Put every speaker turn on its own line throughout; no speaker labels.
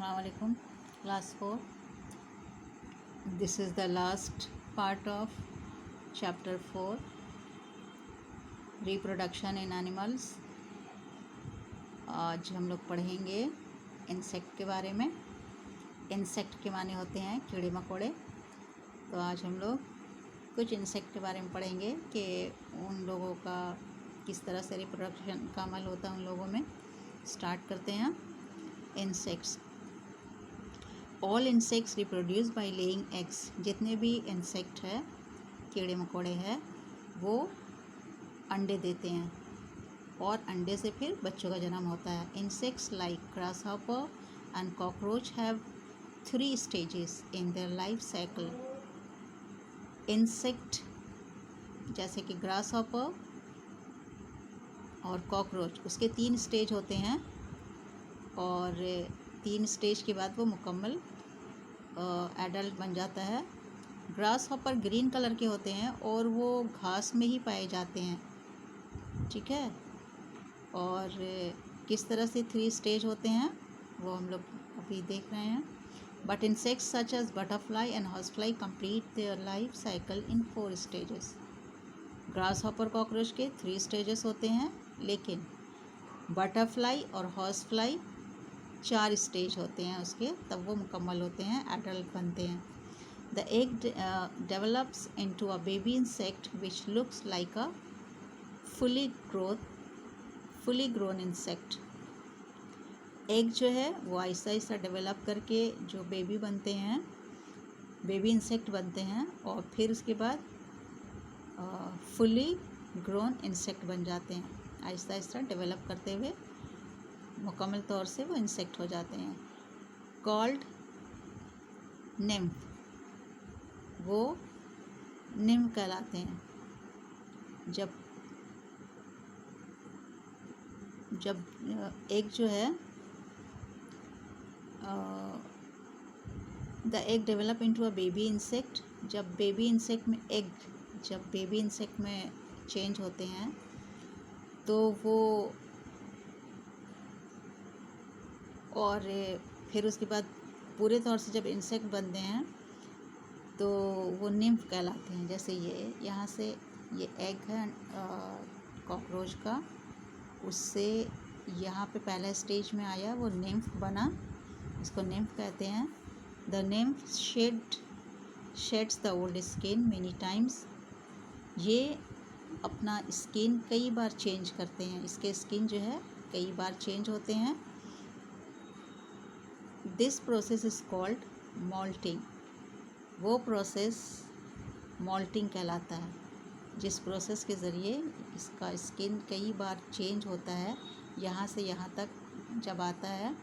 Assalamu alaikum, class 4. This is the last part of chapter 4, reproduction in animals. आज हम लोग पढ़ेंगे insect के बारे में. इंसेक्ट के माने होते हैं कीड़े मकोड़े. तो आज हम लोग कुछ इंसेक्ट के बारे में पढ़ेंगे कि उन लोगों का किस तरह से रिप्रोडक्शन का अमल होता है उन लोगों में. स्टार्ट करते हैं. Insects. All insects reproduce by laying eggs. जितने भी इंसेक्ट है, कीड़े मकोड़े हैं, वो अंडे देते हैं और अंडे से फिर बच्चों का जन्म होता है. Insects like grasshopper and cockroach have 3 stages in their life cycle. Insect जैसे कि ग्रासहॉपर और कॉकरोच, उसके 3 स्टेज होते हैं और 3 स्टेज के बाद वो मुकम्मल एडल्ट बन जाता है. ग्रास हॉपर ग्रीन कलर के होते हैं और वो घास में ही पाए जाते हैं. ठीक है. और किस तरह से 3 स्टेज होते हैं वो हम लोग अभी देख रहे हैं. But insects such as butterfly and horsefly complete their life cycle in 4 stages. Grasshopper cockroach के 3 स्टेजेस होते हैं, लेकिन बटरफ्लाई और हॉर्सफ्लाई 4 स्टेज होते हैं उसके, तब वो मुकम्मल होते हैं, एडल्ट बनते हैं. The egg develops into a baby insect which looks like a fully grown insect. Egg जो है वो आहिस्ता आहिस्ता डेवलप करके जो बेबी बनते हैं, बेबी इंसेक्ट बनते हैं और फिर उसके बाद फुली ग्रोन इंसेक्ट बन जाते हैं. आहिस्ता आहिस्ता डेवलप करते हुए मुकम्मल तौर से वो इंसेक्ट हो जाते हैं. Called nymph. वो निम्फ कहलाते हैं. जब एग जो है the egg develop into a baby insect. जब बेबी इंसेक्ट में चेंज होते हैं तो वो, और फिर उसके बाद पूरे तौर से जब इंसेक्ट बनते हैं तो वो निम्फ कहलाते हैं. जैसे ये यहाँ से ये एग है कॉकरोच का, उससे यहाँ पे पहला स्टेज में आया, वो निम्फ बना, इसको निम्फ कहते हैं. The nymph sheds the old skin many times. ये अपना स्किन कई बार चेंज करते हैं. इसके स्किन जो है कई बार चेंज होते हैं. This process is called moulting. वो प्रोसेस मॉल्टिंग कहलाता है, जिस प्रोसेस के ज़रिए इसका स्किन कई बार चेंज होता है. यहाँ से यहाँ तक जब आता है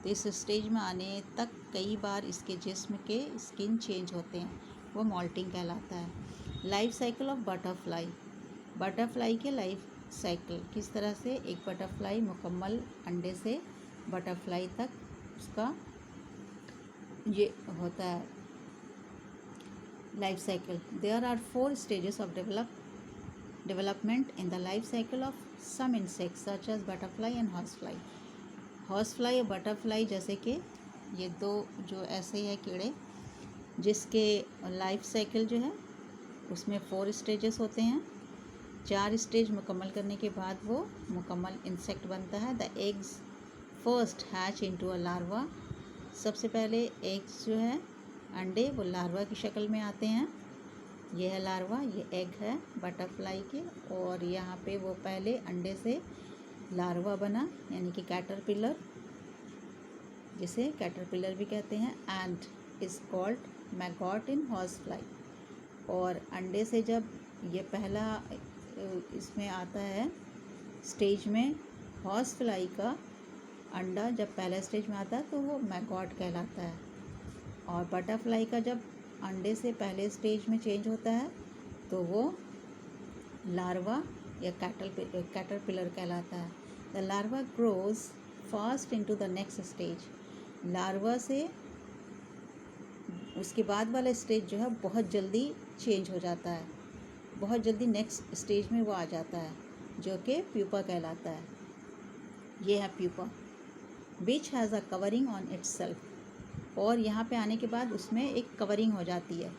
तो इस स्टेज में आने तक कई बार इसके जिस्म के स्किन चेंज होते हैं, वो मॉल्टिंग कहलाता है. Life cycle of butterfly. Butterfly के लाइफ साइकिल किस तरह से, एक बटरफ्लाई मुकम्मल अंडे से बटरफ्लाई तक उसका ये होता है life cycle. There are 4 stages of development in the life cycle of some insects such as butterfly and horsefly. Horsefly और बटरफ्लाई जैसे कि ये 2 जो ऐसे है कीड़े जिसके लाइफ साइकिल जो है उसमें 4 स्टेजेस होते हैं. 4 स्टेज मुकम्मल करने के बाद वो मुकम्मल इंसेक्ट बनता है. The eggs first hatch into a larva. सबसे पहले एग्स जो है अंडे, वो लार्वा की शक्ल में आते हैं. ये है लार्वा, ये एग है बटरफ्लाई के, और यहाँ पे वो पहले अंडे से लार्वा बना, यानी कि कैटरपिलर, जिसे कैटरपिलर भी कहते हैं, एंड इज़ कॉल्ड मैगॉट इन हॉर्सफ्लाई. और अंडे से जब ये पहला इसमें आता है स्टेज में, हॉर्सफ्लाई का अंडा जब पहला स्टेज में आता है तो वो मैगॉट कहलाता है. और बटरफ्लाई का जब अंडे से पहले स्टेज में चेंज होता है तो वो लार्वा या कैटरपिलर कहलाता है. The larva grows fast into the next stage. Larva से उसके बाद वाला स्टेज जो है बहुत जल्दी चेंज हो जाता है, बहुत जल्दी नेक्स्ट स्टेज में वो आ जाता है, जो कि प्यूपा कहलाता है. ये है pupa. Which has a covering on it's self, और यहाँ पे आने के बाद उसमें एक कवरिंग हो जाती है,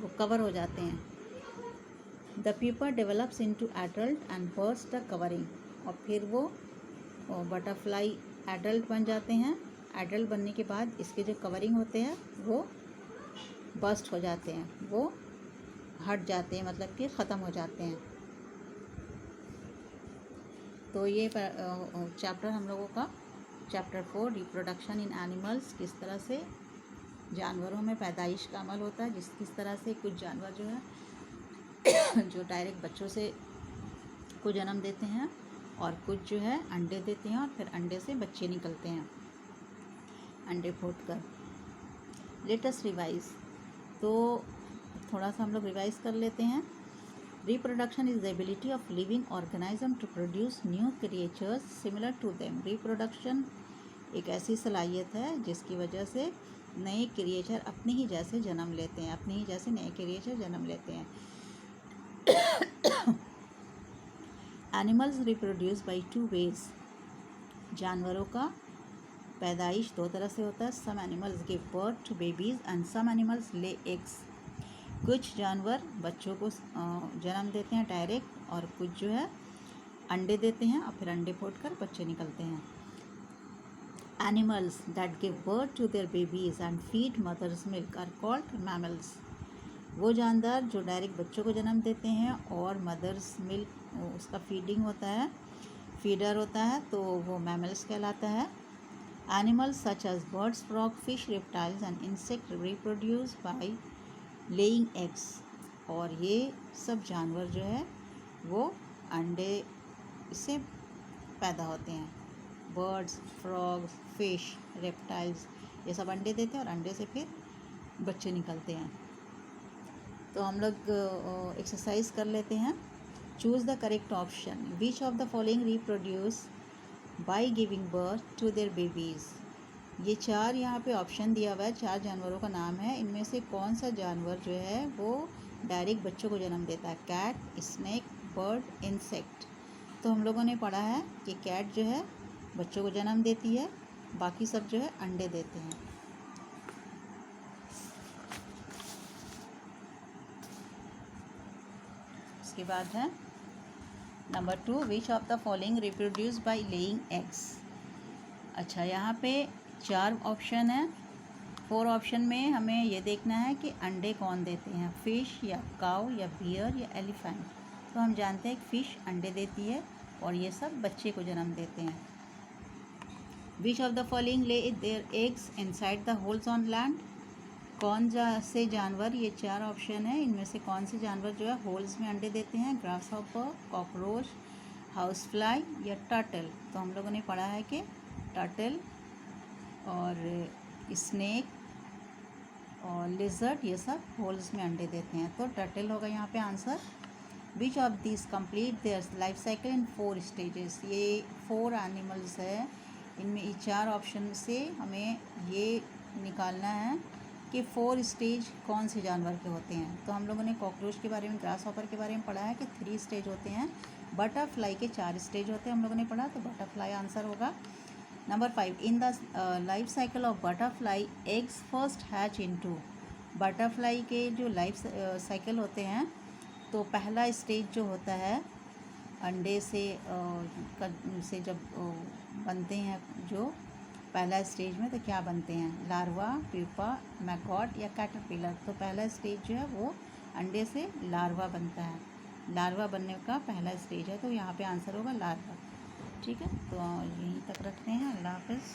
वो कवर हो जाते हैं। The pupa develops into adult and burst the covering, और फिर वो बटरफ्लाई एडल्ट बन जाते हैं। एडल्ट बनने के बाद इसके जो कवरिंग होते हैं वो बस्ट हो जाते हैं, वो हट जाते हैं, मतलब कि ख़त्म हो जाते हैं। तो ये चैप्टर हम लोगों का चैप्टर 4 रिप्रोडक्शन इन एनिमल्स, किस तरह से जानवरों में पैदाइश का अमल होता है, किस तरह से कुछ जानवर जो है जो डायरेक्ट बच्चों से को जन्म देते हैं, और कुछ जो है अंडे देते हैं और फिर अंडे से बच्चे निकलते हैं अंडे फूटकर। लेट अस रिवाइज, तो थोड़ा सा हम लोग रिवाइज कर लेते हैं। Reproduction is the ability of living organism to produce new creatures similar to them. Reproduction एक ऐसी सलाहियत है जिसकी वजह से नए क्रिएचर अपने ही जैसे जन्म लेते हैं, अपने ही जैसे नए क्रिएचर जन्म लेते हैं। एनिमल्स रिप्रोड्यूस बाई 2 वेज, जानवरों का पैदाइश 2 तरह से होता है। Some animals give birth to babies and some animals lay eggs. कुछ जानवर बच्चों को जन्म देते हैं डायरेक्ट, और कुछ जो है अंडे देते हैं और फिर अंडे फोड़कर बच्चे निकलते हैं। Animals that give birth to their babies and feed mother's milk are called mammals. वो जानवर जो डायरेक्ट बच्चों को जन्म देते हैं और मदर्स मिल्क उसका फीडिंग होता है, फीडर होता है, तो वो मैमल्स कहलाता है। Animals such as birds, frog, fish, reptiles and insect reproduce by laying eggs, और ये सब जानवर जो है वो अंडे से पैदा होते हैं। बर्ड्स, फ्रॉग्स, फिश, रेप्टाइल्स, ये सब अंडे देते हैं और अंडे से फिर बच्चे निकलते हैं। तो हम लोग एक्सरसाइज कर लेते हैं। Choose the correct option. Which of the following reproduce by giving birth to their babies. ये 4 यहाँ पे ऑप्शन दिया हुआ है, 4 जानवरों का नाम है। इनमें से कौन सा जानवर जो है वो डायरेक्ट बच्चों को जन्म देता है? Cat, snake, bird, insect. तो हम लोगों ने पढ़ा है कि कैट जो है बच्चों को जन्म देती है, बाकी सब जो है अंडे देते हैं। उसके बाद है number 2, which of the following reproduce by laying eggs. अच्छा, यहाँ पे 4 ऑप्शन है। 4 ऑप्शन में हमें ये देखना है कि अंडे कौन देते हैं, फ़िश या काऊ या बियर या एलिफेंट। तो हम जानते हैं कि फ़िश अंडे देती है और ये सब बच्चे को जन्म देते हैं। विच of the following lay their eggs inside the holes on land. कौन से जानवर, ये 4 ऑप्शन है, इनमें से कौन से जानवर जो है होल्स में अंडे देते हैं? Grass hopper, cockroach, house fly या टर्टल। तो हम लोगों ने पढ़ा है कि टर्टल और स्नेक और लिजर्ड ये सब होल्स में अंडे देते हैं, तो टर्टल होगा यहाँ पे answer. Which of this complete their life cycle in 4 stages. ये 4 एनिमल्स है, इनमें ये 4 ऑप्शन से हमें ये निकालना है कि 4 स्टेज कौन से जानवर के होते हैं। तो हम लोगों ने कॉकरोच के बारे में, ग्रास हॉपर के बारे में पढ़ा है कि 3 स्टेज होते हैं। बटरफ्लाई के 4 स्टेज होते हैं हम लोगों ने पढ़ा, तो बटरफ्लाई आंसर होगा। Number 5, in the life cycle of butterfly eggs first hatch into. Butterfly के जो लाइफ साइकिल होते हैं, तो पहला स्टेज जो होता है अंडे से जब बनते हैं, जो पहला स्टेज में तो क्या बनते हैं? लार्वा, प्यूपा, मैगॉट या कैटरपिलर। तो पहला स्टेज जो है वो अंडे से लार्वा बनता है, लार्वा बनने का पहला स्टेज है, तो यहाँ पे आंसर होगा लार्वा। ठीक है, तो यहीं तक रखते हैं। अल्लाह हाफ़िज़।